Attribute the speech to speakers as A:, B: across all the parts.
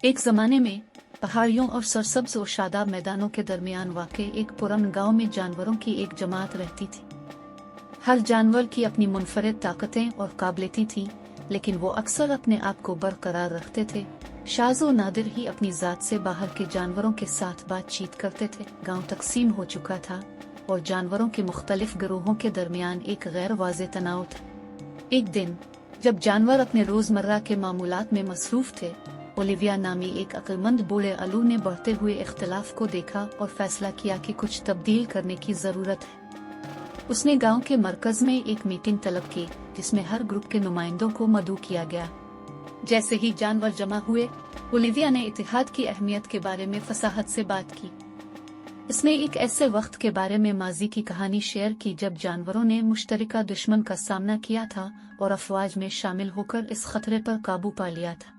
A: एक ज़माने में पहाड़ियों और सरसब्ज और शादाब मैदानों के दरमियान वाक़े एक पुरअमन गांव में जानवरों की एक जमात रहती थी। हर जानवर की अपनी मुनफरिद ताकतें और काबिलियतें थीं, लेकिन वो अक्सर अपने आप को बरकरार रखते थे। शाज़ व नादिर ही अपनी ज़ात से बाहर के जानवरों के साथ बातचीत करते थे। गांव तकसीम हो चुका था और जानवरों के मुख्तलिफ गिरोहों के दरमियान एक गैर वाज़ेह तनाव था। एक दिन जब जानवर अपने रोज़मर्रा के मामूलात में मसरूफ़ थे, ओलिविया नामी एक अक्लमंद बूढ़े आलू ने बढ़ते हुए इख्तिलाफ को देखा और फैसला किया कि कुछ तब्दील करने की ज़रूरत है। उसने गांव के मरकज़ में एक मीटिंग तलब की, जिसमें हर ग्रुप के नुमाइंदों को मदऊ किया गया। जैसे ही जानवर जमा हुए, ओलिविया ने इत्तेहाद की अहमियत के बारे में फसाहत से बात की। इसने एक ऐसे वक्त के बारे में माजी की कहानी शेयर की जब जानवरों ने मुश्तरका दुश्मन का सामना किया था और अफवाज में शामिल होकर इस खतरे पर काबू पा लिया था।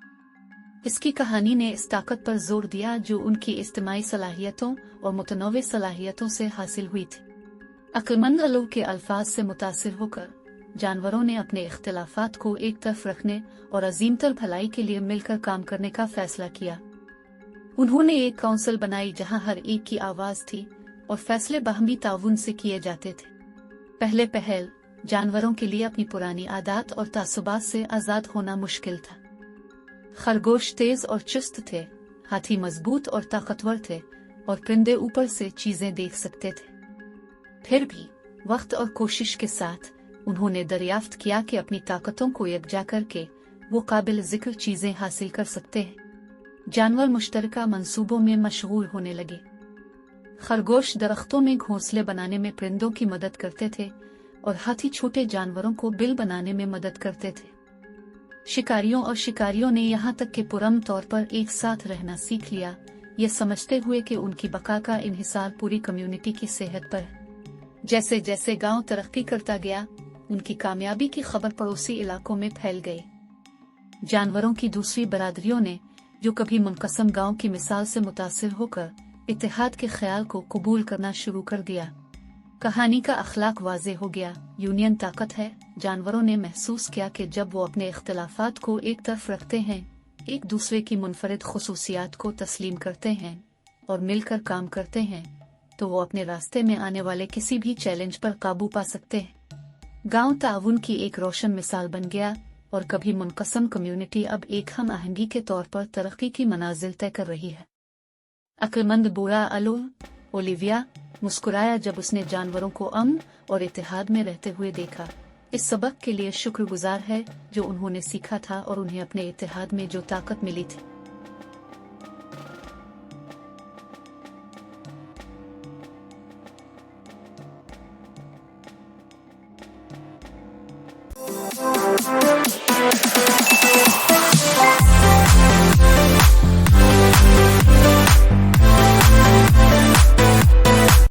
A: इसकी कहानी ने इस ताकत पर जोर दिया जो उनकी इज्तिमाई सलाहियतों और मुतनव्वे सलाहियतों से हासिल हुई थी। अक्लमंद आलू के अल्फाज से मुतासिर होकर जानवरों ने अपने इख्तिलाफात को एक तरफ रखने और अजीमतर भलाई के लिए मिलकर काम करने का फैसला किया। उन्होंने एक काउंसिल बनाई जहां हर एक की आवाज थी और फैसले बाहमी ताउन से किए जाते थे। पहले पहल जानवरों के लिए अपनी पुरानी आदत और तासुबात से आज़ाद होना मुश्किल था। खरगोश तेज और चुस्त थे, हाथी मजबूत और ताकतवर थे और परिंदे ऊपर से चीजें देख सकते थे। फिर भी वक्त और कोशिश के साथ उन्होंने दरियाफ्त किया कि अपनी ताकतों को यकजा करके वो काबिल जिक्र चीजें हासिल कर सकते हैं। जानवर मुश्तरका मंसूबों में मशगूल होने लगे। खरगोश दरख्तों में घोंसले बनाने में परिंदों की मदद करते थे और हाथी छोटे जानवरों को बिल बनाने में मदद करते थे। शिकारियों और शिकारियों ने यहाँ तक कि पुरअमन तौर पर एक साथ रहना सीख लिया, ये समझते हुए कि उनकी बका का इन्हिसार पूरी कम्युनिटी की सेहत पर है। जैसे जैसे गांव तरक्की करता गया, उनकी कामयाबी की खबर पड़ोसी इलाकों में फैल गई। जानवरों की दूसरी बरादरियों ने, जो कभी मुनकसम गांव की मिसाल से मुतासिर होकर इत्तेहाद के ख्याल को कबूल करना शुरू कर दिया। कहानी का अखलाक वाज़े हो गया, यूनियन ताकत है। जानवरों ने महसूस किया कि जब वो अपने इख्तिलाफात को एक तरफ रखते हैं, एक दूसरे की मुनफरिद खुसूसियात को तस्लीम करते हैं और मिलकर काम करते हैं, तो वो अपने रास्ते में आने वाले किसी भी चैलेंज पर काबू पा सकते हैं। गांव ताउन की एक रोशन मिसाल बन गया और कभी मुनकसम कम्युनिटी अब एक हम आहंगी के तौर पर तरक्की की मनाजिल तय कर रही है। अक्लमंद बूढ़ा आलू ओलिविया मुस्कुराया जब उसने जानवरों को अमन और इत्तेहाद में रहते हुए देखा। इस सबक के लिए शुक्रगुजार है जो उन्होंने सीखा था और उन्हें अपने इत्तेहाद में जो ताकत मिली थी।